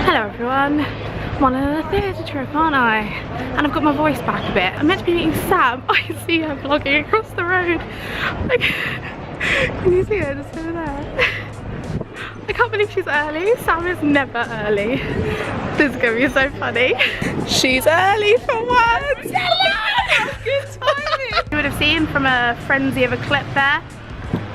Hello everyone, I'm on a theatre trip, aren't I? And I've got my voice back a bit. I'm meant to be meeting Sam. I can see her vlogging across the road. Like, can you see her just over there? I can't believe she's early. Sam is never early. This is gonna be so funny. She's early for once. Good timing. You would have seen from a frenzy of a clip there.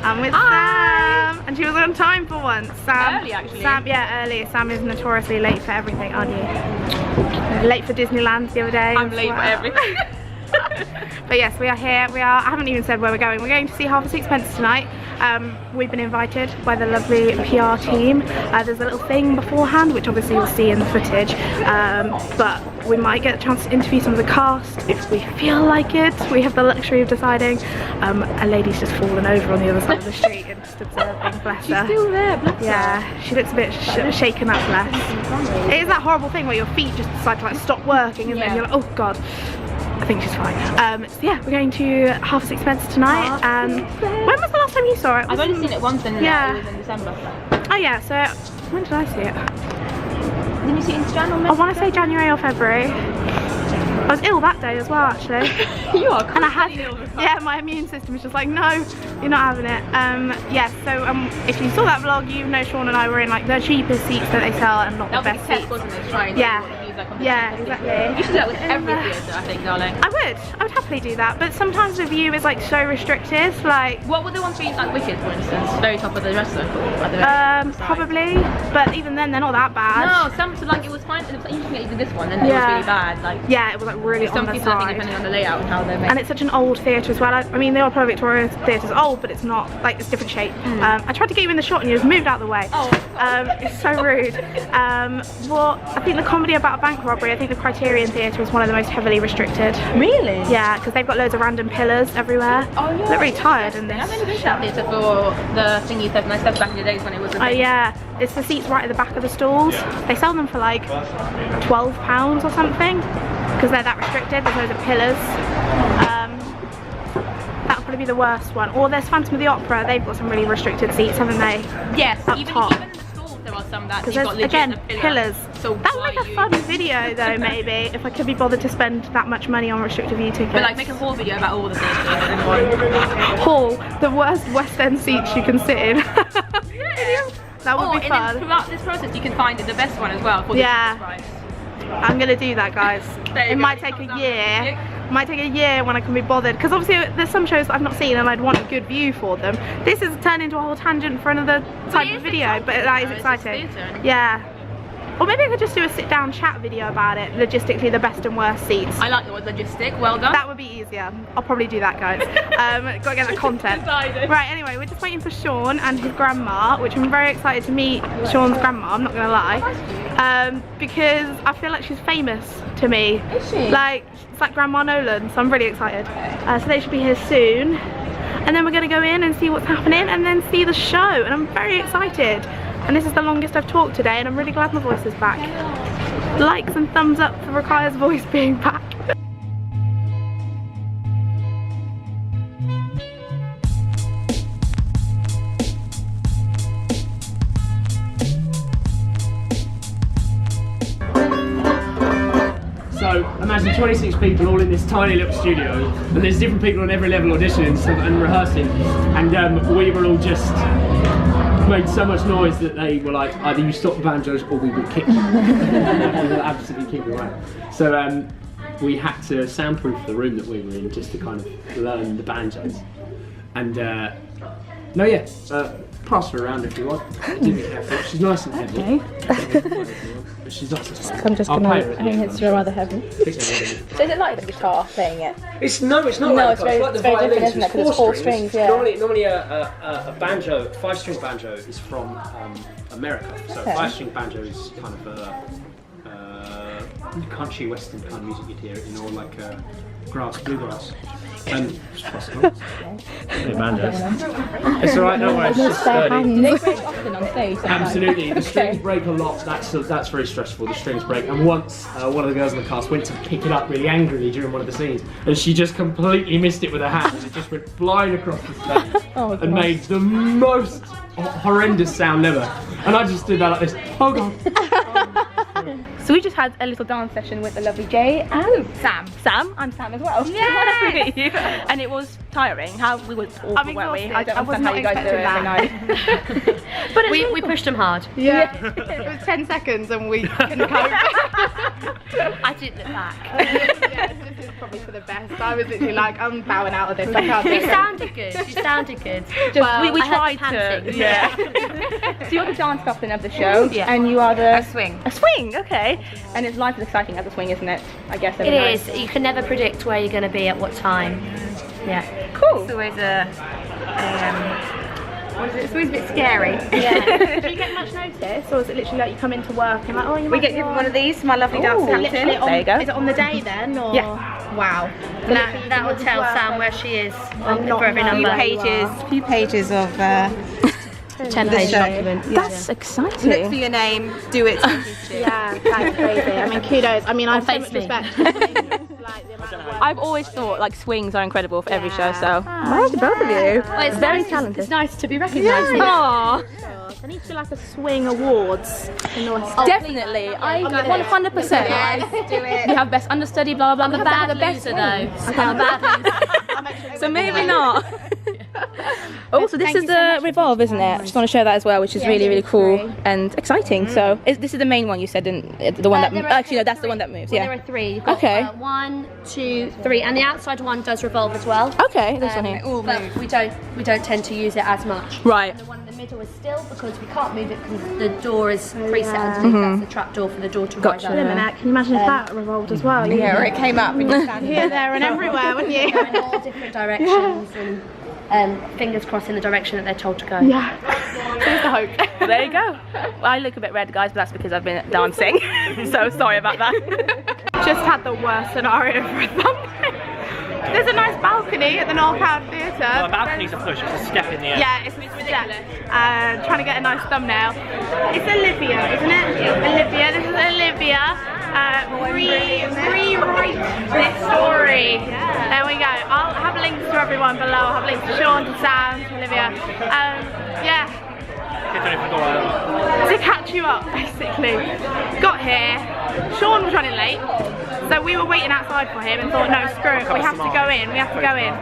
I'm with Sam, and she was on time for once. Sam, early actually. Sam, yeah, early. Sam is notoriously late for everything, aren't you? Late for Disneyland the other day. I'm late for everything. But yes, we are here. I haven't even said where we're going. We're going to see Half a Sixpence tonight. We've been invited by the lovely PR team. There's a little thing beforehand, which obviously you'll see in the footage. But we might get a chance to interview some of the cast if we feel like it. We have the luxury of deciding. A lady's just fallen over on the other side of the street and just observing, bless her. She's still there, bless her. Yeah, she looks a bit shaken up, bless. It is that horrible thing where your feet just decide to like stop working and then you're like, oh god. I think she's fine. So yeah, we're going to Half a Sixpence tonight. And when was the last time you saw it? I've only seen it once and it was in December. Oh yeah, so when did I see it? Didn't you see it in January? I want to say January or February. I was ill that day as well, actually. You are and I had, ill. yeah, my immune system was just like, no, you're not having it. Yeah, so if you saw that vlog, you know Shaun and I were in like the cheapest seats that they sell and not the best seats. Wasn't it? Trying yeah, exactly. You should do that with every theatre, I think, darling. I would happily do that, but sometimes the view is like so restricted. Like, what would the ones for you, like Wicked, for instance, very top of the dress circle? Probably, but even then they're not that bad. No, some like it was fine. It was like, you can get even this one, and it was really bad. Like, yeah, it was like really some on the people, I side. think, depending on the layout and how they're made. And it's such an old theatre as well. I mean, the Old Pearl Victoria Theatre's old, but it's not like it's different shape. I tried to get you in the shot and you just moved out of the way. Oh, it's so rude. Well, I think the comedy about a bank robbery. I think the Criterion Theatre is one of the most heavily restricted. Really? Yeah, because they've got loads of random pillars everywhere. Oh yeah. They're really tired in this. I've only been to that theatre for the thingy 7x back in the days when it was a Oh yeah, it's the seats right at the back of the stalls. They sell them for like £12 or something because they're that restricted. There's loads of pillars. That'll probably be the worst one. Or there's Phantom of the Opera. They've got some really restricted seats, haven't they? Yes, up top. Even the stalls there are some that you've There's, got legit again, pillars. So that would make a fun video though, maybe, if I could be bothered to spend that much money on restricted view tickets. But like make a whole video about all the theatres in one. Hall, the worst West End seats you can sit in. Yeah. That would be fun. And then throughout this process you can find the best one as well for the price. I'm gonna do that, guys. It might take a year. It might take a year when I can be bothered, because obviously there's some shows that I've not seen and I'd want a good view for them. This has turned into a whole tangent for another type of video, but that is exciting. Yeah. Or maybe I could just do a sit down chat video about it, logistically the best and worst seats. I like the word logistic, well done. That would be easier. I'll probably do that, guys. Gotta get the content. Right, anyway, we're just waiting for Shaun and his grandma, which I'm very excited to meet Shaun's grandma, I'm not gonna lie. Because I feel like she's famous to me. Is she? Like, it's like Grandma Nolan, so I'm really excited. So they should be here soon. And then we're gonna go in and see what's happening and then see the show, and I'm very excited. And this is the longest I've talked today, and I'm really glad my voice is back. Likes and thumbs up for Rukaya's voice being back. So imagine 26 people all in this tiny little studio, and there's different people on every level auditioning and rehearsing, and we were all just made so much noise that they were like, either you stop the banjos or we will kick you. We will absolutely kick you away. So we had to soundproof the room that we were in just to kind of learn the banjos. And pass her around if you want. Do be careful. She's nice and heavy. Okay. But she's not so I'm just gonna, I think it's rather heavy. So is it like the guitar playing it? It's not No, like it's very, like the very violins, different, isn't it? Because it's four strings, yeah. Normally a banjo, 5-string banjo is from America. So Okay. 5-string banjo is kind of country western kind of music you'd hear in all like bluegrass. It's possible. Hey, banjos. It's alright, don't worry, it's just sturdy. Do they break often on stage? Absolutely, the strings break a lot, that's very stressful, the strings break. And once one of the girls in the cast went to pick it up really angrily during one of the scenes, and she just completely missed it with her hand, and it just went flying across the stage and made the most horrendous sound ever. And I just did that like this, oh god. So we just had a little dance session with the lovely Jay and Sam. Sam, I'm Sam as well. Yes. And it was tiring. We were awful, I'm weren't we? exhausted. I don't I was understand how not you guys do it every expecting night. But we pushed them hard. Yeah. It was 10 seconds and we couldn't cope. I didn't look back. Yeah, this is probably for the best. I was literally like, I'm bowing out of this. I can't do You it. sounded good. You sounded good. Just, we I tried had to. panting. Yeah. So you're the dance captain of the show, Yeah. and you are the A swing. A swing, okay. And it's life is exciting as a swing, isn't it? I guess It is. You can never predict where you're going to be at what time. Yeah. Cool. It's always a It's always a bit scary. yeah. Do you get much notice, or is it literally like you come into work and like, oh, you We might get be given on? one of these, my lovely dance captain. Literally on, There you go. Is it on the day then, or? Yeah. Wow. That will tell Sam where she is not for every knowing number. where you Few pages of 10-page document. That's exciting. look for your name, do it. Yeah, that's crazy. I mean, kudos. I mean, I have so face much me. respect. Like, the amount of work. I've always thought like swings are incredible for every show, Yeah. so well to both of you. Well, it's Very nice, talented. It's nice to be recognised. Aww. There needs to be like a swing awards in the West. Definitely, I 100%. Yes, do it. We have best understudy, blah blah blah. I'm a bad loser though. I'm a bad loser. So maybe not. Also, this is the Revolve, isn't it? I just want to show that as well, which is really, really cool and exciting. So, this is the main one you said, the one that there are actually no, that's the one that moves. Well, Yeah. there are 3. You've got, Okay. 1, 2, 3, and the outside one does revolve as well. Okay, this one here. But we don't tend to use it as much. Right. The one in the middle is still because we can't move it because the door is preset underneath. That's the trap door for the door to rise Gotcha. up. Wait a minute, can you imagine if that revolved as well? Yeah, or it came up and you stand Here, there, and everywhere, wouldn't you? Go in all different directions and fingers crossed in the direction that they're told to go. Yeah. Here's the hope. There you go. Well, I look a bit red, guys, but that's because I've been dancing. So sorry about that. Just had the worst scenario for a thumbnail. There's a nice balcony at the Northtown Theatre. Well, a balcony's a push, it's a step in the air. Yeah, it's ridiculous. Trying to get a nice thumbnail. It's Olivia, isn't it? Olivia, this is Olivia. Rewrite this story. There we go. I'll have links to everyone below. I'll have links to Shaun, to Sam, to Olivia. Yeah. To catch you up, basically. Got here. Shaun was running late. So we were waiting outside for him and thought, no, screw it, we have to go in, we have to go in.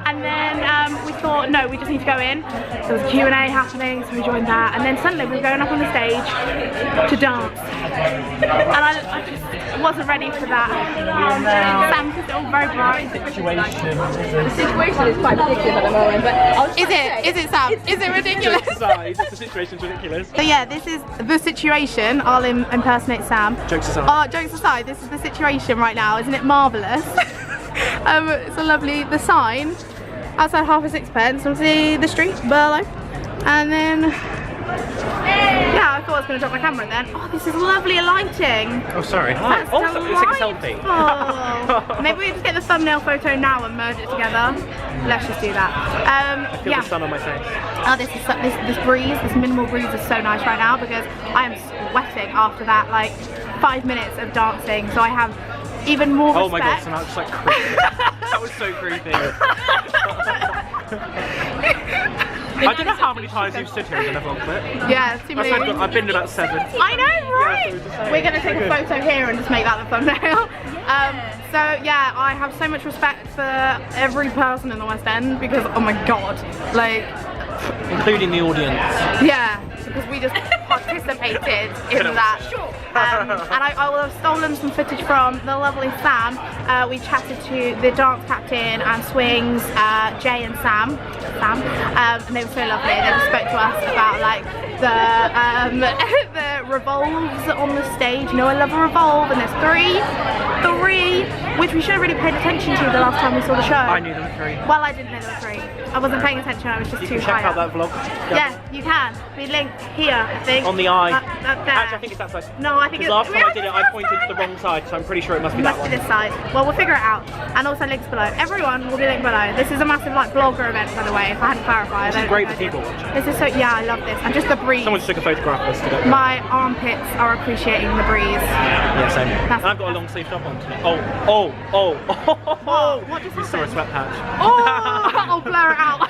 And then we thought, no, we just need to go in. There was a Q&A happening, so we joined that. And then suddenly we were going up on the stage to dance. And I just wasn't ready for that. Sam's just all very bright. The situation is quite ridiculous at the moment, but I'll just Is it Sam? Is it ridiculous? The situation's ridiculous. So yeah, this is the situation. I'll impersonate Sam. Jokes aside. Oh, jokes aside, this is the situation right now. Isn't it marvellous? It's a lovely, the sign outside half a sixpence. Obviously the street, Burlow. And then, yeah, I thought I was going to drop my camera then. Oh, this is lovely lighting. Oh, sorry. That's Oh, it's like a selfie. delightful. Maybe we just get the thumbnail photo now and merge it together. Let's just do that. Feel Yeah. the sun on my face. Oh, this breeze, this minimal breeze is so nice right now because I am sweating after that like 5 minutes of dancing. So I have even more respect. Oh my god, so now it's like creepy. That was so creepy. I don't know how many times you've stood here in the vlog clip. Yeah, too many. I've been to about 7. I know, right? We're going to take a photo here and just make that the thumbnail. So yeah, I have so much respect for every person in the West End because, oh my god, like, Including the audience. yeah, because we just participated in that. And I will have stolen some footage from the lovely Sam. We chatted to the dance captain and swings, Jay and Sam, and they were so lovely. They just spoke to us about like the revolves on the stage. You know, I love a revolve, and there's three, which we should have really paid attention to the last time we saw the show. I knew them 3. Well, I didn't know there were 3. I wasn't paying attention. I was just You too can check high out up. that vlog. Yeah, you can. We linked here, I think. On the eye. There. Actually, I think it's that side. No, I think it's Last time I did it, I that pointed to the wrong side, so I'm pretty sure it must be It that must one. be this side. Well, we'll figure it out. And also links below. Everyone will be linked below. This is a massive like blogger event, by the way. If I hadn't clarified. This is great for people watching. This is so. Yeah, I love this. And just the breeze. Someone just took a photograph of us today. My armpits are appreciating the breeze. Yeah, same. That's- And I've got a long sleeve top on today. Oh. What just You saw a happened? sweat patch. Oh, I'll blur it out.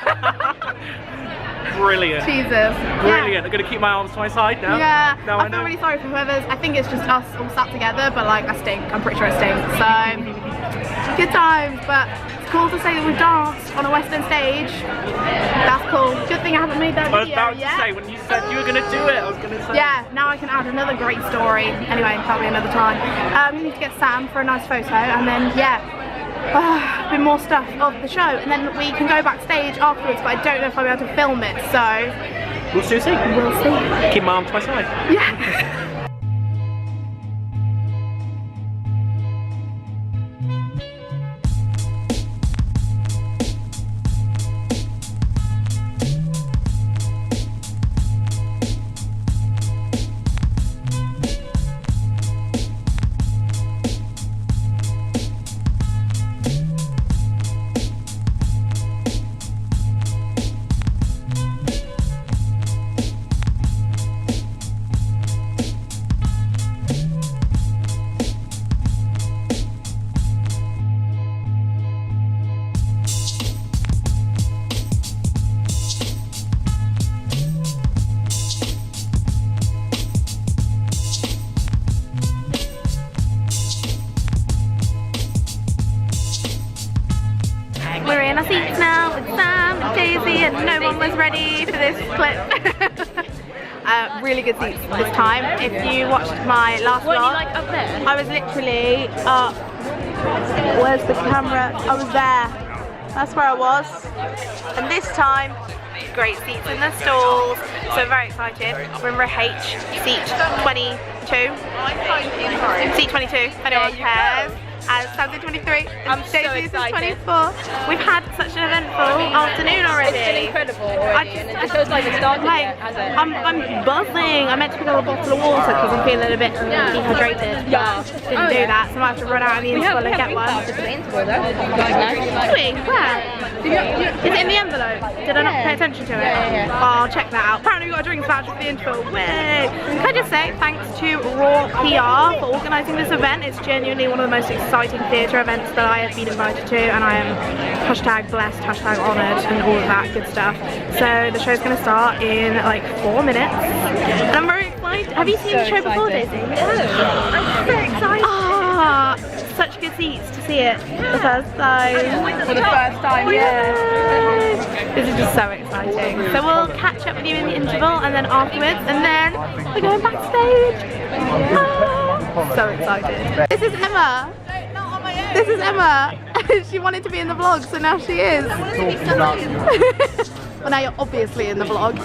Brilliant. Jesus. Brilliant. Yeah. I'm going to keep my arms to my side now. Yeah, Now I feel really sorry for whoever's. I think it's just us all sat together, but like I stink. I'm pretty sure I stink. So good times, but it's cool to say that we've danced on a West End stage. That's cool. Good thing I haven't made that I was video about to yet. say, when you said you were going to do it, I was going to say. Yeah, now I can add another great story. Anyway, that'll be another time. We need to get Sam for a nice photo, and then yeah, a bit more stuff of the show, and then we can go backstage afterwards. But I don't know if I'll be able to film it, so We'll see. we'll see. Keep my arms to my side. Yeah. We're in our seats now with Sam and Daisy, and no one was ready for this clip. Really good seats this time. If you watched my last vlog, like up there? I was literally up. Where's the camera? I was there. That's where I was. And this time, great seats in the stalls. So very excited. We're in row H, seat 22. Seat 22, if anyone cares. And Sam's in 23, and Daisy's in 24. We've had such an eventful afternoon already. It's been incredible already, and it feels like it started yet, has it? I'm buzzing. I meant to pick up a bottle of water because I'm feeling a bit dehydrated. Yeah. Didn't do that, so I might have to run out in the interval and get one. Really? Where? Is it in the envelope? Did I not pay attention to it? Yeah. Oh, I'll check that out. Apparently we got a drinks voucher for the interval. Way. Can I just say thanks to Rukaya for organising this event. It's genuinely one of the most exciting theatre events that I have been invited to, and I am hashtag blessed, hashtag honoured, and all of that good stuff. So the show's going to start in like 4 minutes, and I'm very excited. Have you seen the show before, Daisy? Yeah. I'm so excited. Ah, such good seats to see it the first time. For the first time, yeah. This is just so exciting. So we'll catch up with you in the interval, and then afterwards, and then we're going backstage. Ah, so excited. This is Emma. This is Emma. She wanted to be in the vlog, so now she is. Well, now you're obviously in the vlog.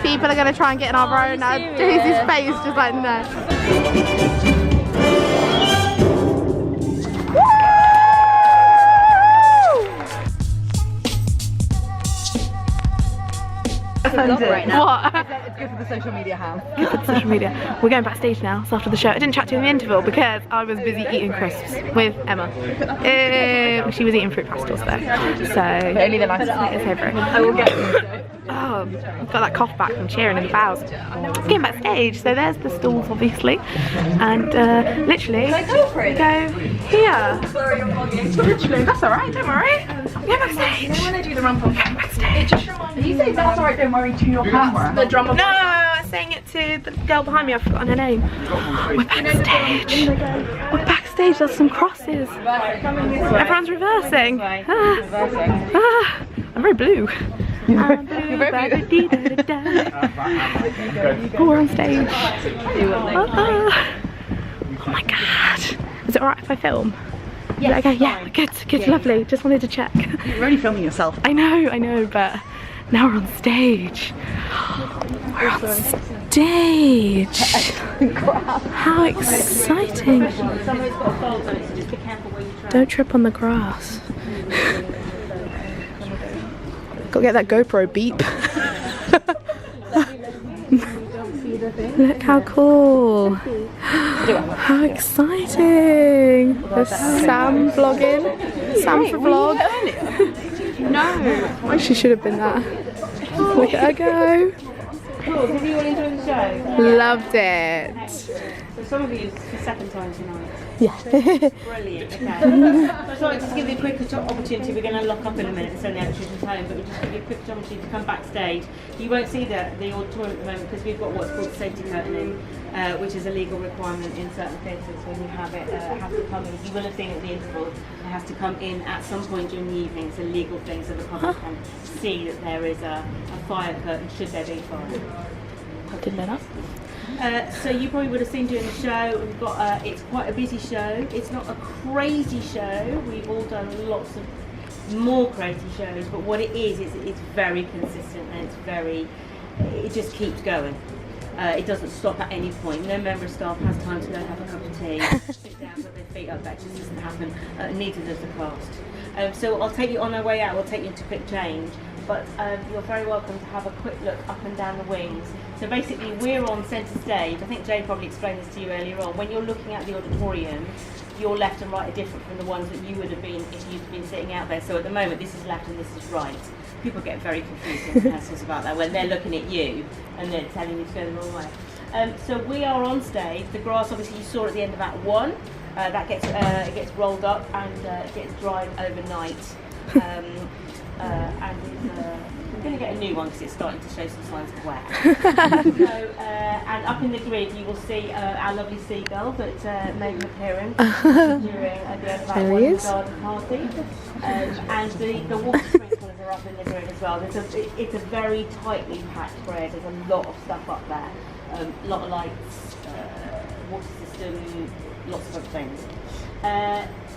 People are going to try and get in our row now. Daisy's face just like, no. Right now. What? It's good for the social media hand. Good for the social media. We're going backstage now, so after the show. I didn't chat to you in the interval because I was busy eating crisps with Emma. She was eating fruit pastels though. So Only the nicest. it's over. I will get oh, I've got that cough back from cheering in the bows. Getting backstage, so there's the stalls obviously. And literally we go here. Literally, that's alright, don't worry. Go backstage. When they do the rumble, Backstage. you say that's alright, don't worry to your camera. The drum. No, I was saying it to the girl behind me, I've forgotten her name. We're backstage. We're backstage, there's some crosses. Everyone's reversing. I'm very blue. I'm blue. Oh, we're on stage. Oh my god. Is it alright if I film? Yeah. Okay, yeah, good, lovely. Just wanted to check. You're only filming yourself. I know, but now we're on stage. We're on stage. How exciting. Don't trip on the grass. Gotta get that GoPro beep. Look how cool. How exciting. There's Sam vlogging. Sam for vlog. No. She should have been there. Look at her go. Cool. Did you all enjoy the show? Loved it. So some of you it's the second time tonight. Yeah. Brilliant. Okay. So I thought I'd just give you a quick opportunity. We're going to lock up in a minute and send the electricians home, but we'll just give you a quick opportunity to come backstage. You won't see the auditorium at the moment because we've got what's called safety curtaining, which is a legal requirement in certain theatres when you have it have to come in. You will have seen it at the interval. It has to come in at some point during the evening. It's a legal thing so the public can see that there is a fire curtain should there be fire. I didn't know that. So you probably would have seen during the show, we've got, it's quite a busy show. It's not a crazy show. We've all done lots of more crazy shows, but what it is it's very consistent and it just keeps going. It doesn't stop at any point. No member of staff has time to go and have a cup of tea, sit down, put their feet up. That just doesn't happen. Neither does the cast. So I'll take you on our way out. We'll take you into quick change. But you're very welcome to have a quick look up and down the wings. So basically we're on centre stage. I think Jay probably explained this to you earlier on. When you're looking at the auditorium, your left and right are different from the ones that you would have been if you'd been sitting out there. So at the moment this is left and this is right. People get very confused in rehearsals about that when they're looking at you and they're telling you to go the wrong way. So we are on stage. The grass obviously you saw at the end of Act 1. That gets it gets rolled up and it gets dried overnight. And we're going to get a new one because it's starting to show some signs of wear. And up in the grid you will see our lovely seagull that made an appearance during the end of that one garden party. And the water sprinklers are up in the grid as well. It's a very tightly packed grid. There's a lot of stuff up there. A lot of lights, water system, lots of other things.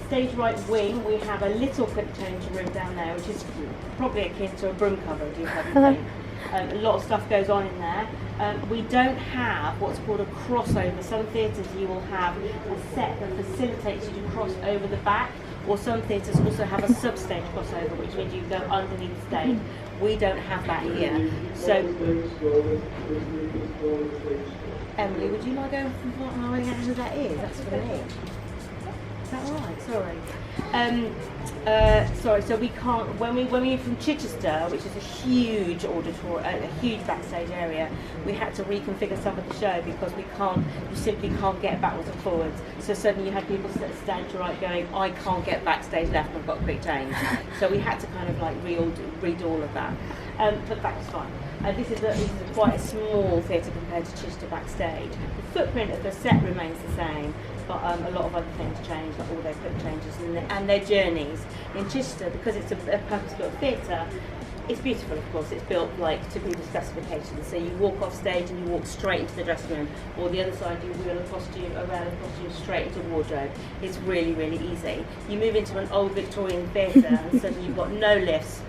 Stage right wing, we have a little quick change room down there, which is probably akin to a broom cupboard, you probably think. A lot of stuff goes on in there. We don't have what's called a crossover. Some theatres you will have a set that facilitates you to cross over the back, or some theatres also have a sub-stage crossover, which means you go underneath the stage. We don't have that here. So, Emily, would you mind going from finding out who that is? That's for me. Is that alright? Sorry. Sorry, so we can't, when we're from Chichester, which is a huge auditorium, a huge backstage area, we had to reconfigure some of the show because you simply can't get backwards and forwards. So suddenly you had people stand to right going, I can't get backstage left, I've got a quick change. So we had to kind of like read all of that. But that's fine. This is quite a small theatre compared to Chichester Backstage. The footprint of the set remains the same, but a lot of other things change, like all their quick changes and their journeys. In Chichester, because it's a purpose-built theatre, it's beautiful, of course. It's built like to people's specifications. So you walk off stage and you walk straight into the dressing room, or the other side you wheel around a costume straight into wardrobe. It's really, really easy. You move into an old Victorian theatre and suddenly you've got no lifts,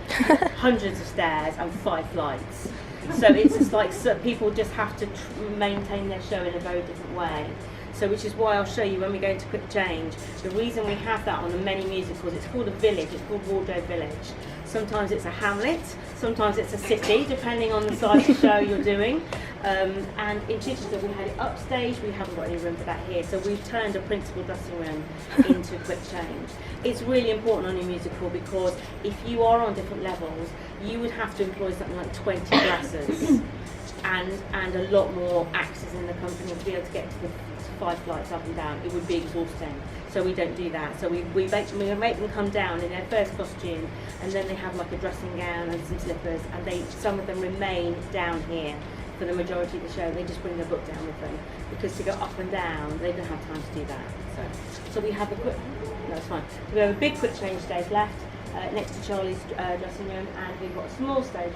hundreds of stairs and 5 flights. So it's just like people just have to maintain their show in a very different way. So which is why I'll show you when we go into quick change. The reason we have that on the many musicals, it's called a village, it's called Wardrobe Village. Sometimes it's a hamlet, sometimes it's a city, depending on the size of show you're doing. And in Chichester we had it upstage, we haven't got any room for that here, so we've turned a principal dressing room into quick change. It's really important on your musical because if you are on different levels, you would have to employ something like 20 dressers and a lot more actors in the company to be able to get to the 5 flights up and down. It would be exhausting. So we don't do that. So we make them come down in their first costume, and then they have like a dressing gown and some slippers, and some of them remain down here for the majority of the show. They just bring their book down with them because to go up and down, they don't have time to do that. So we have that's fine. So we have a big quick change stage left next to Charlie's dressing room, and we've got a small stage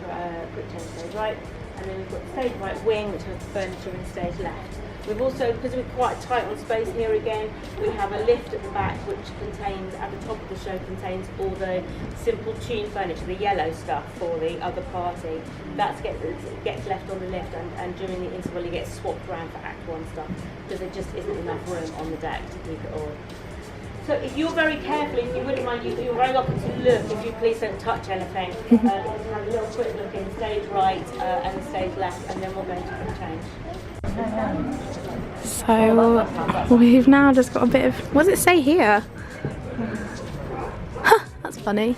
quick change stage right, and then we've got the stage right wing, which has the furniture and stage left. We've also, because we're quite tight on space here again, we have a lift at the back which contains, at the top of the show, contains all the simple tune furniture, the yellow stuff for the other party. That gets left on the lift, and during the interval it gets swapped around for Act 1 stuff because there just isn't enough room on the deck to keep it all. So if you're very careful, if you wouldn't mind, you're very welcome to look, if you please don't touch anything. Just have a little quick look in stage right and stage left, and then we'll go into quick change. So we've now just got a bit of, what does it say here? Huh, that's funny.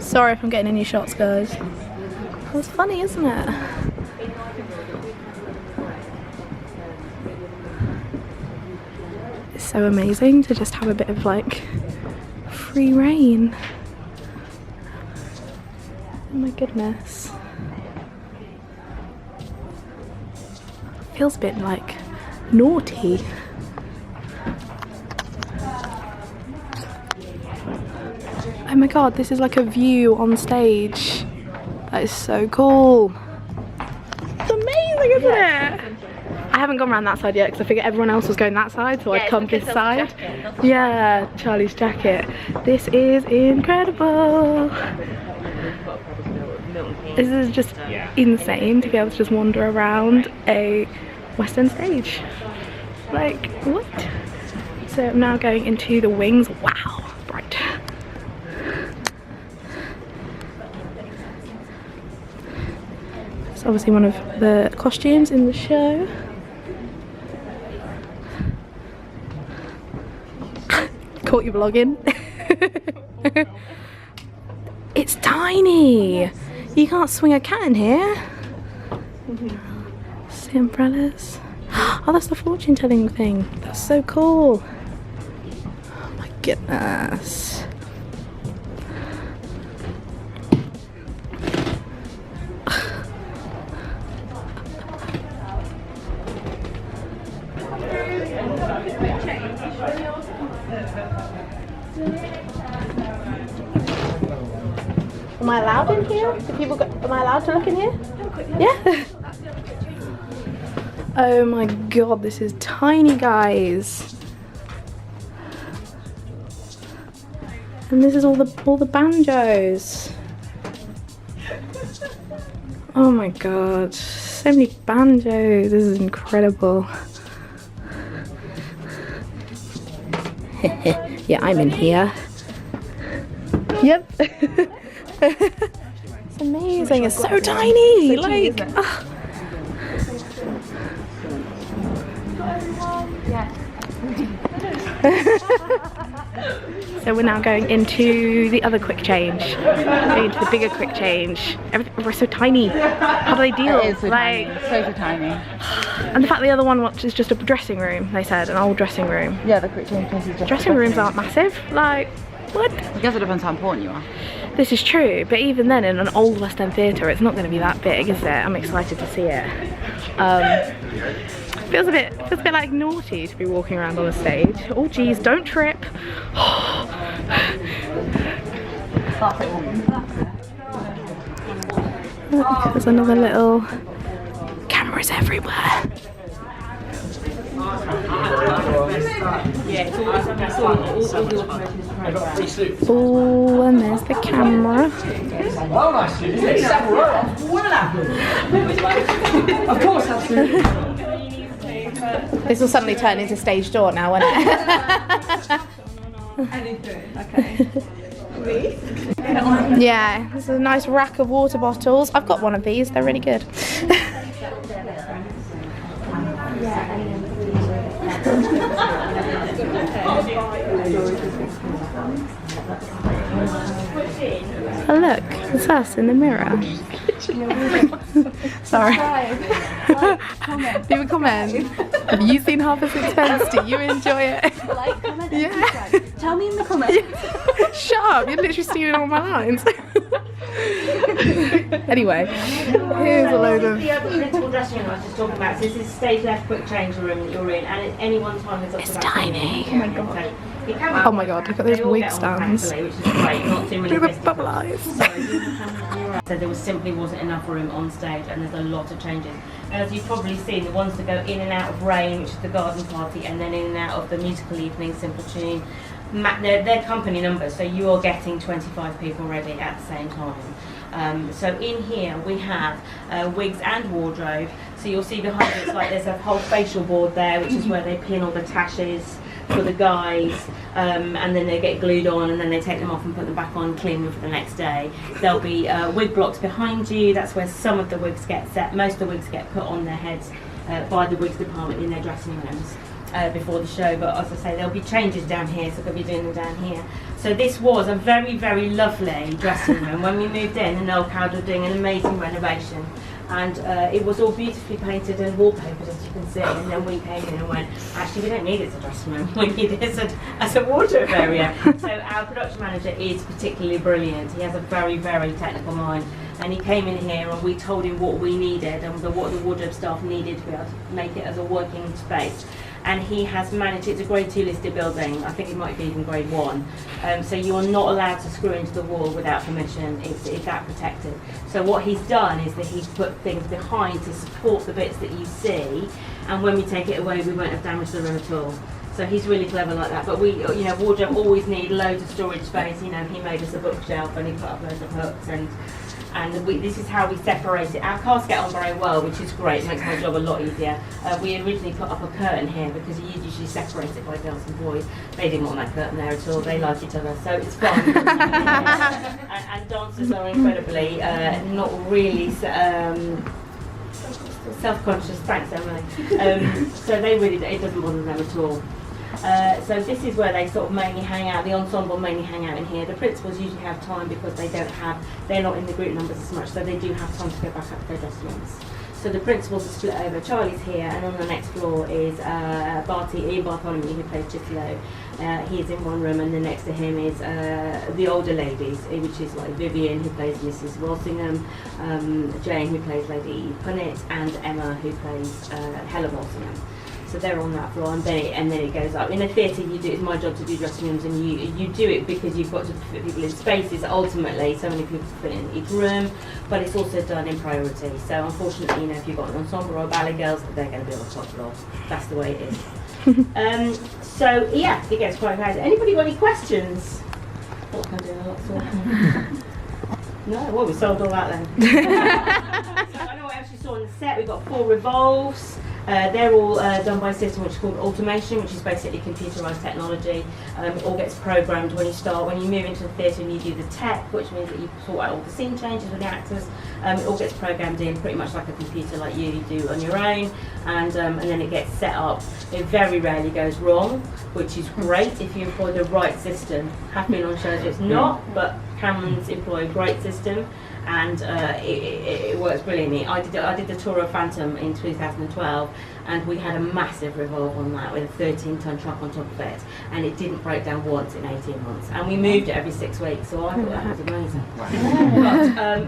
Sorry if I'm getting any shots, guys. That's funny, isn't it? so amazing to just have a bit of like free reign. Oh my goodness. Feels a bit like naughty. Oh my god, this is like a view on stage. That is so cool. It's amazing, isn't it? I haven't gone around that side yet because I figured everyone else was going that side, so I'd come this side. Yeah, Charlie's jacket. This is incredible. This is just insane to be able to just wander around a West End stage. Like, what? So I'm now going into the wings. Wow, bright. It's obviously one of the costumes in the show. Caught you vlogging. It's tiny. You can't swing a cat in here. See umbrellas. Oh, that's the fortune telling thing. That's so cool. Oh my goodness. Am I allowed in here? Am I allowed to look in here? Yeah. Oh my god, this is tiny, guys. And this is all the banjos. Oh my god, so many banjos. This is incredible. Yeah, I'm in here. Yep. It's amazing. It's so tiny. Like, so we're now going into the other quick change. Going into the bigger quick change. We're so tiny. How do they deal? It is so like, tiny. So tiny. And the fact the other one is just a dressing room, they said, an old dressing room. Yeah, the quick change is just Dressing rooms aren't massive. Like, what? I guess it depends how important you are. This is true, but even then in an old West End theatre it's not going to be that big, is it? I'm excited to see it. Feels a bit like naughty to be walking around on a stage. Oh geez, don't trip. Look, there's another little cameras everywhere. Oh, and there's the camera. Of course, absolutely. This will suddenly turn into stage door now, won't it? Yeah, there's a nice rack of water bottles. I've got one of these, they're really good. Oh look, it's us in the mirror. Sorry. Leave a comment. Have you seen half a Sixpence? Do you enjoy it? Like, comment, Yeah. tell me in the comments. Shut up, you're literally stealing all my lines. Anyway, here's a load of... The little dressing room I was just talking about. So this is stage left quick change room that you're in, and at any one time there's up to It's about tiny. 20. Oh my god. Oh my god, look at those wig stands. Which is great, not too many Look at visitors. bubble eyes. So there simply wasn't enough room on stage, and there's a lot of changes. And as you've probably seen, the ones that go in and out of Rain, which is the garden party, and then in and out of the musical evening, Simple Tune, they're company numbers, so you are getting 25 people ready at the same time. So in here we have wigs and wardrobe. So you'll see behind it, it's like there's a whole facial board there, which is where they pin all the tashes for the guys, and then they get glued on, and then they take them off and put them back on, clean them for the next day. There'll be wig blocks behind you. That's where some of the wigs get set. Most of the wigs get put on their heads by the wigs department in their dressing rooms before the show. But as I say, there'll be changes down here, so they'll be doing them down here. So this was a very, very lovely dressing room. When we moved in, and Noel Cowder doing an amazing renovation. and it was all beautifully painted and wallpapered, as you can see. And then we came in and went, actually, we don't need it as a dressing room. We need it as a wardrobe area. So our production manager is particularly brilliant. He has a very, very technical mind. And he came in here and we told him what we needed and what the wardrobe staff needed to be able to make it as a working space. And he has managed, it's a grade 2 listed building, I think it might be even grade 1. So you are not allowed to screw into the wall without permission, it's that protected. So what he's done is that he's put things behind to support the bits that you see, and when we take it away we won't have damaged the room at all. So he's really clever like that. But we, you know, wardrobe always need loads of storage space. You know, he made us a bookshelf and he put up loads of hooks, and this is how we separate it. Our cast get on very well, which is great, it makes my job a lot easier. We originally put up a curtain here because you usually separate it by girls and boys. They didn't want that curtain there at all, they like each other, so it's fun. and dancers are incredibly not really self-conscious, thanks Emily. So they really, it doesn't bother them at all. So this is where they sort of mainly hang out, the ensemble mainly hang out in here. The principals usually have time because they're not in the group numbers as much, so they do have time to go back up to their dressing rooms. So the principals are split over. Charlie's here, and on the next floor is Ian Bartholomew, who plays Chitolo. He's in one room, and then next to him is the older ladies, which is like Vivian, who plays Mrs. Walsingham, Jane, who plays Lady Punnet, and Emma, who plays Helen Walsingham. So they're on that floor, and then it goes up. In a theatre, it's my job to do dressing rooms, and you do it because you've got to fit people in spaces. Ultimately, so many people fit in each room, but it's also done in priority. So unfortunately, you know, if you've got an ensemble or ballet girls, they're going to be on the top floor. That's the way it is. So yeah, it gets quite crowded. Anybody got any questions? What can I do? A lot of No, well, we sold all that then. So I know what else you saw on the set. We've got 4 revolves. They're all done by a system which is called automation, which is basically computerised technology. It all gets programmed when you start. When you move into the theatre and you do the tech, which means that you sort out all the scene changes with the actors, it all gets programmed in pretty much like a computer, like you do on your own, and then it gets set up. It very rarely goes wrong, which is great if you employ the right system. Have been on shows it's not, but Cameron's employ a great system. And it works brilliantly. I did the tour of Phantom in 2012, and we had a massive revolve on that with a 13-ton truck on top of it, and it didn't break down once in 18 months. And we moved it every 6 weeks, so I thought that was amazing. But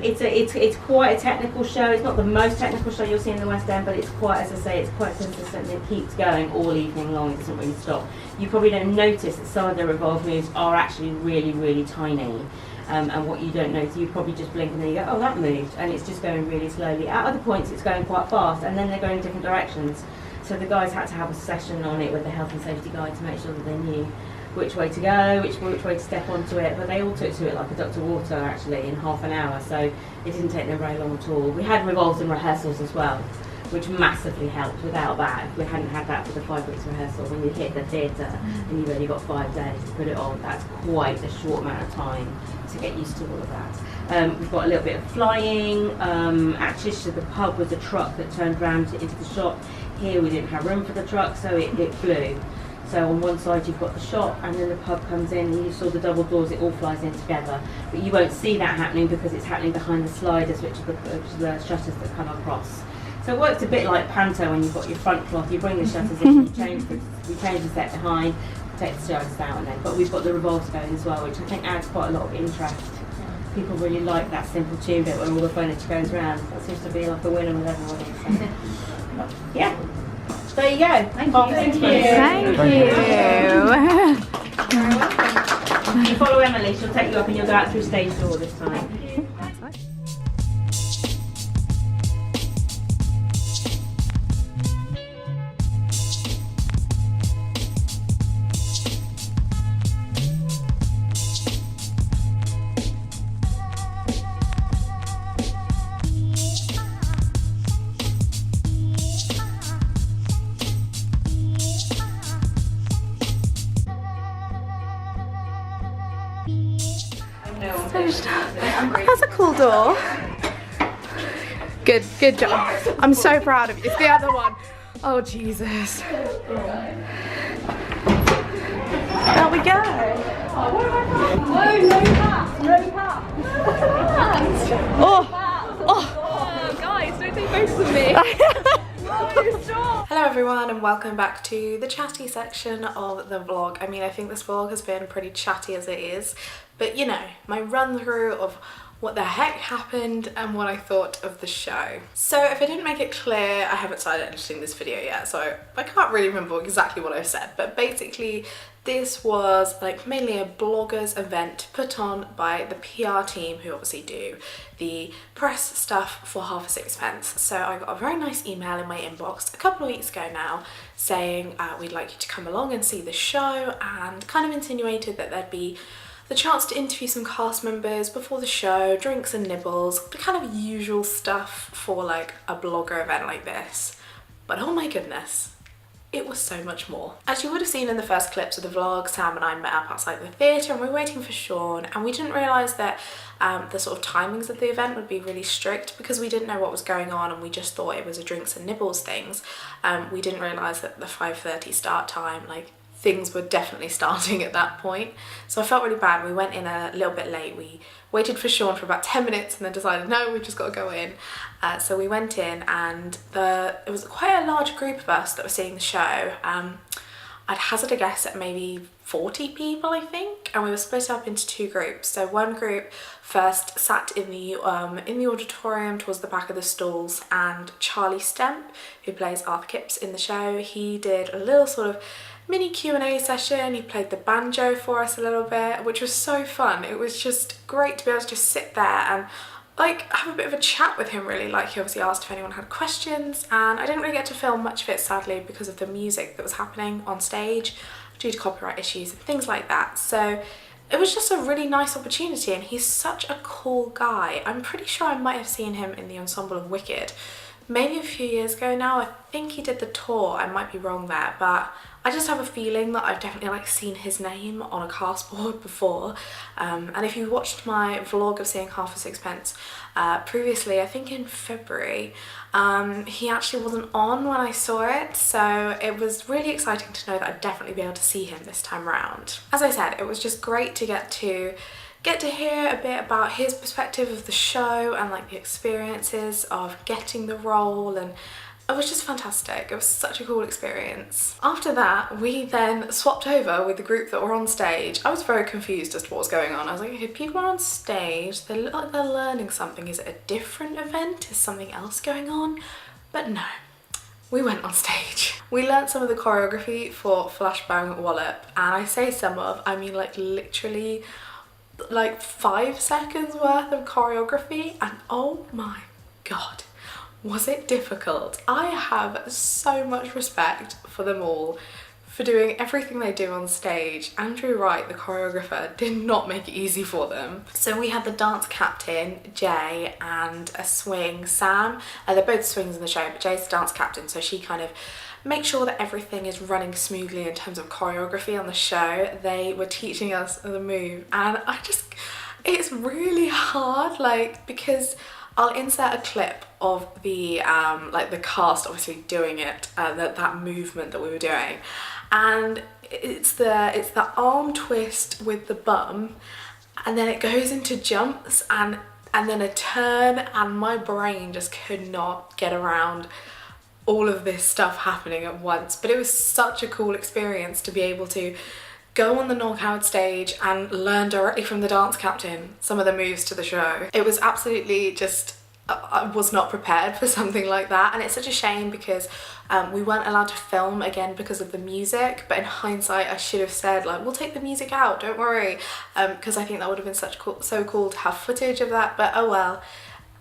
it's quite a technical show. It's not the most technical show you'll see in the West End, but it's quite, as I say, it's quite consistent. It keeps going all evening long. It doesn't really stop. You probably don't notice that some of the revolve moves are actually really, really tiny. And what you don't notice, you probably just blink and then you go, oh, that moved, and it's just going really slowly. At other points it's going quite fast, and then they're going in different directions. So the guys had to have a session on it with the health and safety guy to make sure that they knew which way to go, which way to step onto it, but they all took to it like a duck to water actually in half an hour, so it didn't take them very long at all. We had revolves and rehearsals as well, which massively helped. Without that, if we hadn't had that for the 5 weeks rehearsal, when you hit the theatre and you've only got 5 days to put it on, that's quite a short amount of time to get used to all of that. We've got a little bit of flying. At Cheshire, the pub was a truck that turned round into the shop. Here we didn't have room for the truck, so it flew. So on one side you've got the shop, and then the pub comes in, and you saw the double doors, it all flies in together. But you won't see that happening because it's happening behind the sliders, which are the shutters that come across. So it works a bit like panto when you've got your front cloth, you bring the shutters in, we change the set behind, take the shutters out, and then, but we've got the revolves going as well, which I think adds quite a lot of interest. People really like that simple tune bit where all the furniture goes around. That seems to be like a winner with everybody. So. Yeah. There you go. Thank you. If you follow Emily, she'll take you up and you'll go out through stage door this time. That's a cool door. Good job. I'm so proud of you. It's the other one. Oh Jesus. There we go. No hat. Oh, Guys, don't both of me. Hello everyone and welcome back to the chatty section of the vlog. I mean, I think this vlog has been pretty chatty as it is, but you know, my run through of what the heck happened and what I thought of the show. So if I didn't make it clear, I haven't started editing this video yet, so I can't really remember exactly what I've said, but basically this was like mainly a bloggers event put on by the PR team who obviously do the press stuff for Half a Sixpence. So I got a very nice email in my inbox a couple of weeks ago now saying we'd like you to come along and see the show, and kind of insinuated that there'd be the chance to interview some cast members before the show, drinks and nibbles, the kind of usual stuff for like a blogger event like this. But oh my goodness, it was so much more. As you would have seen in the first clips of the vlog, Sam and I met up outside the theatre and we were waiting for Shaun, and we didn't realise that the sort of timings of the event would be really strict because we didn't know what was going on and we just thought it was a drinks and nibbles things. We didn't realise that the 5:30 start time, like, things were definitely starting at that point. So I felt really bad. We went in a little bit late. We waited for Shaun for about 10 minutes and then decided, no, we've just got to go in. So we went in, and it was quite a large group of us that were seeing the show. I'd hazard a guess at maybe 40 people, I think, and we were split up into two groups. So one group first sat in the auditorium towards the back of the stalls, and Charlie Stemp, who plays Arthur Kipps in the show, he did a little sort of mini Q&A session. He played the banjo for us a little bit, which was so fun. It was just great to be able to just sit there and like have a bit of a chat with him, really. Like, he obviously asked if anyone had questions, and I didn't really get to film much of it, sadly, because of the music that was happening on stage due to copyright issues and things like that. So it was just a really nice opportunity, and he's such a cool guy. I'm pretty sure I might have seen him in the ensemble of Wicked maybe a few years ago now. I think he did the tour, I might be wrong there, but I just have a feeling that I've definitely like seen his name on a cast board before. And if you watched my vlog of seeing Half a Sixpence previously, I think in February, he actually wasn't on when I saw it, so it was really exciting to know that I'd definitely be able to see him this time around. As I said, it was just great to get to hear a bit about his perspective of the show and like the experiences of getting the role, and it was just fantastic. It was such a cool experience. After that, we then swapped over with the group that were on stage. I was very confused as to what was going on. I was like, okay, people are on stage, they look like they're learning something. Is it a different event? Is something else going on? But no, we went on stage. We learnt some of the choreography for Flashbang Wallop, and I say some of, I mean like literally like 5 seconds worth of choreography, and oh my god, was it difficult. I have so much respect for them all for doing everything they do on stage. Andrew Wright, the choreographer, did not make it easy for them. So we had the dance captain, Jay, and a swing, Sam. They're both swings in the show, but Jay's the dance captain, so she kind of make sure that everything is running smoothly in terms of choreography on the show. They were teaching us the move, and it's really hard, like, because I'll insert a clip of the like the cast obviously doing it, that movement that we were doing, and it's the arm twist with the bum, and then it goes into jumps and then a turn, and my brain just could not get around all of this stuff happening at once. But it was such a cool experience to be able to go on the knockout stage and learn directly from the dance captain some of the moves to the show. It was absolutely just, I was not prepared for something like that, and it's such a shame because we weren't allowed to film again because of the music. But in hindsight, I should have said like, we'll take the music out, don't worry, because I think that would have been so cool to have footage of that. But oh well.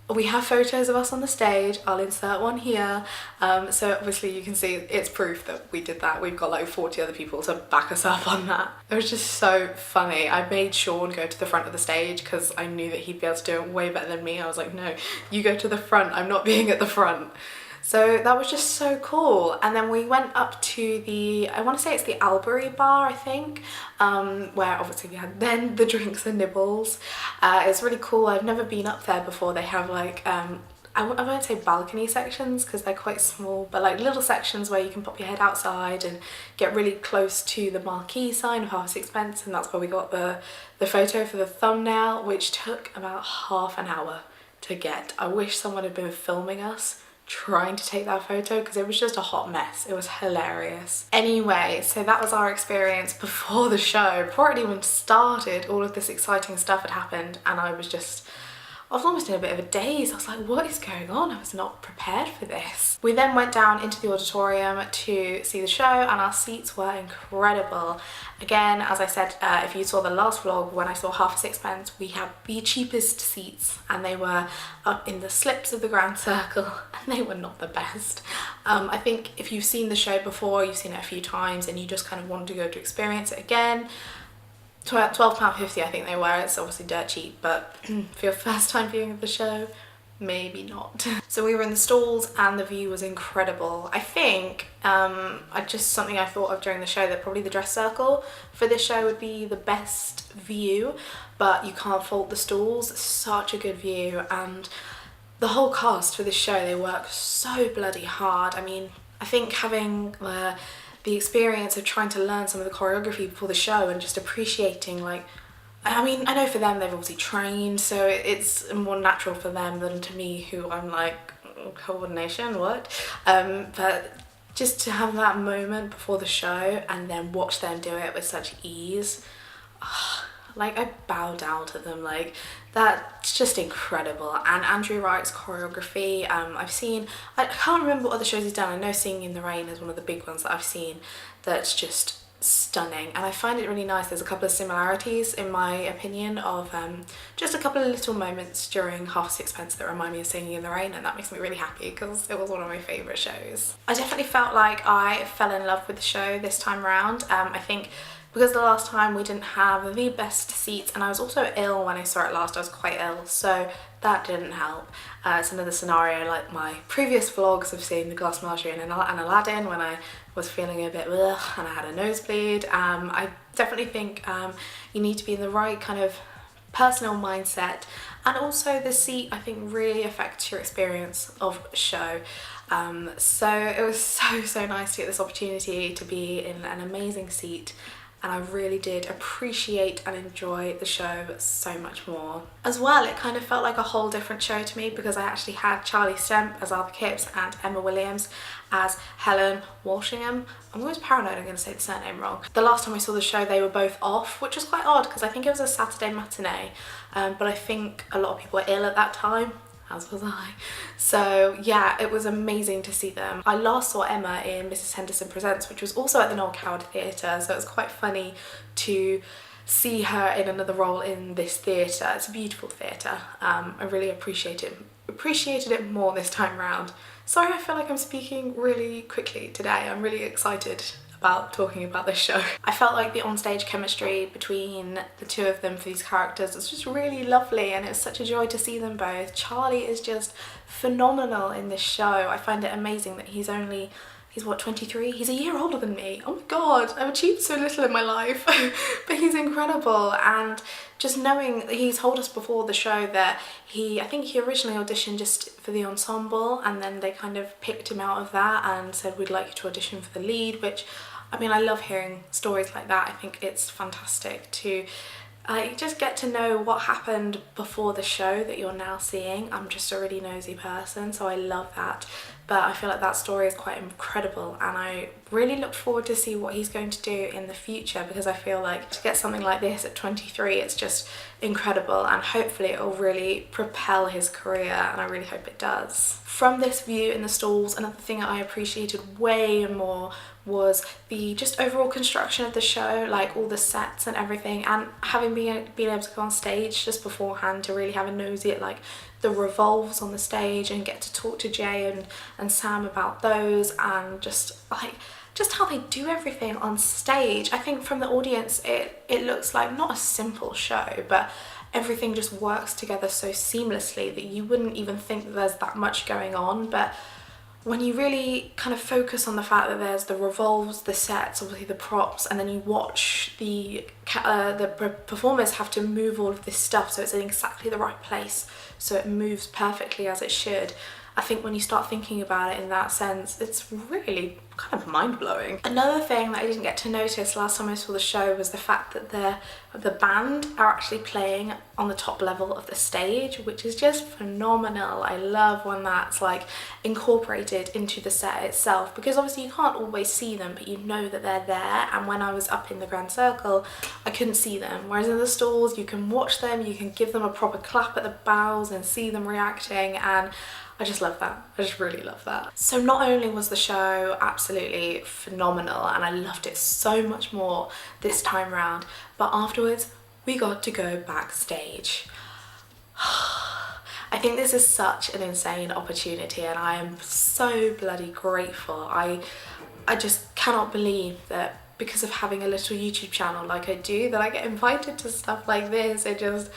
We have photos of us on the stage. I'll insert one here. So obviously you can see it's proof that we did that. We've got like 40 other people to back us up on that. It was just so funny. I made Shaun go to the front of the stage because I knew that he'd be able to do it way better than me. I was like, no, you go to the front. I'm not being at the front. So that was just so cool. And then we went up to the, I want to say it's the Albury bar, I think, where obviously we had then the drinks and nibbles. It's really cool. I've never been up there before. They have like, I won't say balcony sections because they're quite small, but like little sections where you can pop your head outside and get really close to the marquee sign of Half a Sixpence, and that's where we got the photo for the thumbnail, which took about half an hour to get. I wish someone had been filming us trying to take that photo because it was just a hot mess. It was hilarious. Anyway, so that was our experience before the show. Before it even started, all of this exciting stuff had happened and I was almost in a bit of a daze. I was like, what is going on? I was not prepared for this. We then went down into the auditorium to see the show and our seats were incredible. Again, as I said, if you saw the last vlog when I saw half a sixpence, we had the cheapest seats and they were up in the slips of the grand circle and they were not the best. I think if you've seen the show before, you've seen it a few times and you just kind of want to go to experience it again, £12.50 I think they were. It's obviously dirt cheap, but for your first time viewing of the show, maybe not. So we were in the stalls and the view was incredible. I think just something I thought of during the show, that probably the dress circle for this show would be the best view, but you can't fault the stalls. It's such a good view, and the whole cast for this show, they work so bloody hard. I mean, I think having the experience of trying to learn some of the choreography before the show and just appreciating, like, I mean, I know for them they've obviously trained, so it's more natural for them than to me, who I'm like, coordination, what? But just to have that moment before the show and then watch them do it with such ease, like, I bow down to them. Like, that's just incredible. And Andrew Wright's choreography, I can't remember what other shows he's done. I know Singing in the Rain is one of the big ones that I've seen that's just stunning, and I find it really nice. There's a couple of similarities in my opinion of just a couple of little moments during Half a Sixpence that remind me of Singing in the Rain, and that makes me really happy because it was one of my favourite shows. I definitely felt like I fell in love with the show this time around. I think because the last time we didn't have the best seats, and I was also ill when I saw it last. I was quite ill, so that didn't help. It's another scenario like my previous vlogs of seeing The Glass Menagerie and Aladdin, when I was feeling a bit ugh and I had a nosebleed. I definitely think you need to be in the right kind of personal mindset, and also the seat, I think, really affects your experience of a show. So it was so nice to get this opportunity to be in an amazing seat, and I really did appreciate and enjoy the show so much more. As well, it kind of felt like a whole different show to me because I actually had Charlie Stemp as Arthur Kipps and Emma Williams as Helen Walshingham. I'm always paranoid I'm going to say the surname wrong. The last time I saw the show they were both off, which was quite odd because I think it was a Saturday matinee, but I think a lot of people were ill at that time, as was I. So yeah, it was amazing to see them. I last saw Emma in Mrs. Henderson Presents, which was also at the Noel Coward Theatre, so it was quite funny to see her in another role in this theatre. It's a beautiful theatre. I really appreciated it more this time round. Sorry, I feel like I'm speaking really quickly today. I'm really excited about talking about this show. I felt like the onstage chemistry between the two of them for these characters was just really lovely, and it was such a joy to see them both. Charlie is just phenomenal in this show. I find it amazing that he's what, 23? He's a year older than me. Oh my god, I've achieved so little in my life. But he's incredible, and just knowing that he's told us before the show that I think he originally auditioned just for the ensemble, and then they kind of picked him out of that and said, we'd like you to audition for the lead, which, I mean, I love hearing stories like that. I think it's fantastic to just get to know what happened before the show that you're now seeing. I'm just a really nosy person, so I love that. But I feel like that story is quite incredible, and I really look forward to see what he's going to do in the future, because I feel like to get something like this at 23, it's just incredible, and hopefully it will really propel his career, and I really hope it does. From this view in the stalls, another thing that I appreciated way more was the just overall construction of the show, like all the sets and everything, and having been able to go on stage just beforehand to really have a nosy at like the revolves on the stage and get to talk to Jay and Sam about those, and just how they do everything on stage. I think from the audience it looks like not a simple show, but everything just works together so seamlessly that you wouldn't even think that there's that much going on. But when you really kind of focus on the fact that there's the revolves, the sets, obviously the props, and then you watch the performers have to move all of this stuff so it's in exactly the right place, so it moves perfectly as it should. I think when you start thinking about it in that sense, it's really kind of mind-blowing. Another thing that I didn't get to notice last time I saw the show was the fact that the band are actually playing on the top level of the stage, which is just phenomenal. I love when that's like incorporated into the set itself, because obviously you can't always see them, but you know that they're there. And when I was up in the grand circle, I couldn't see them, whereas in the stalls you can watch them, you can give them a proper clap at the bows and see them reacting, and I just love that. I just really love that. So not only was the show absolutely phenomenal, and I loved it so much more this time round, but afterwards we got to go backstage. I think this is such an insane opportunity, and I am so bloody grateful. I just cannot believe that because of having a little YouTube channel like I do, that I get invited to stuff like this. It just,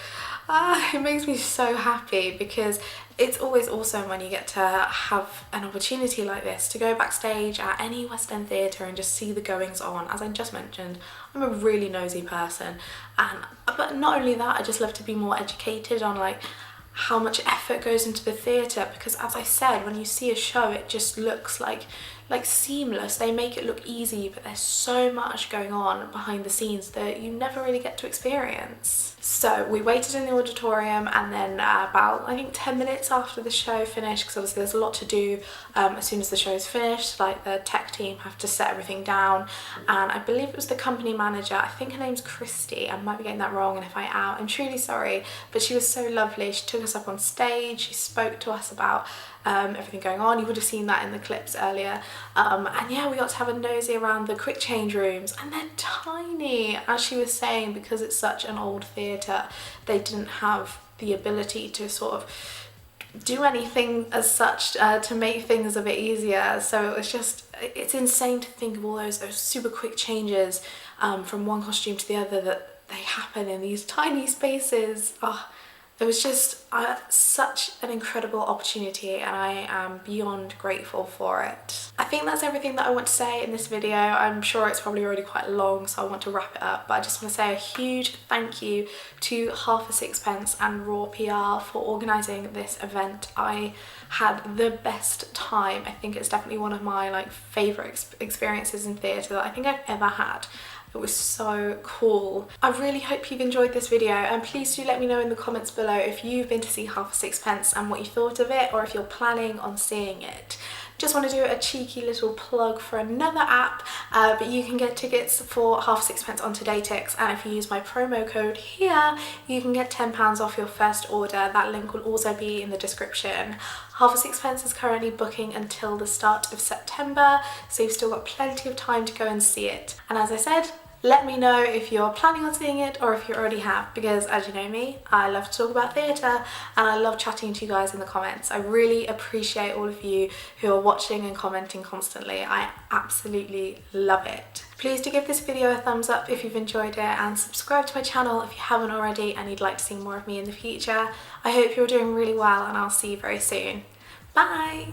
it makes me so happy, because it's always awesome when you get to have an opportunity like this to go backstage at any West End theatre and just see the goings on. As I just mentioned, I'm a really nosy person, but not only that, I just love to be more educated on like how much effort goes into the theatre, because as I said, when you see a show it just looks like seamless. They make it look easy, but there's so much going on behind the scenes that you never really get to experience. So we waited in the auditorium, and then about I think 10 minutes after the show finished, because obviously there's a lot to do as soon as the show's finished, like the tech team have to set everything down, and I believe it was the company manager, I think her name's Christy, I might be getting that wrong, and if I am, I'm truly sorry, but she was so lovely. She took us up on stage, she spoke to us about everything going on. You would have seen that in the clips earlier, and yeah, we got to have a nosy around the quick change rooms, and they're tiny, as she was saying, because it's such an old theatre. They didn't have the ability to sort of do anything as such to make things a bit easier, so it was just, it's insane to think of all those super quick changes from one costume to the other, that they happen in these tiny spaces. It was just such an incredible opportunity, and I am beyond grateful for it. I think that's everything that I want to say in this video. I'm sure it's probably already quite long, so I want to wrap it up, but I just want to say a huge thank you to Half a Sixpence and Raw PR for organising this event. I had the best time. I think it's definitely one of my like favourite experiences in theatre that I think I've ever had. It was so cool. I really hope you've enjoyed this video, and please do let me know in the comments below if you've been to see Half a Sixpence and what you thought of it, or if you're planning on seeing it. Just want to do a cheeky little plug for another app, but you can get tickets for Half a Sixpence on Todaytix, and if you use my promo code here, you can get £10 off your first order. That link will also be in the description. Half a Sixpence is currently booking until the start of September, so you've still got plenty of time to go and see it. And as I said, let me know if you're planning on seeing it or if you already have, because as you know me, I love to talk about theatre and I love chatting to you guys in the comments. I really appreciate all of you who are watching and commenting constantly. I absolutely love it. Please do give this video a thumbs up if you've enjoyed it, and subscribe to my channel if you haven't already and you'd like to see more of me in the future. I hope you're doing really well, and I'll see you very soon. Bye!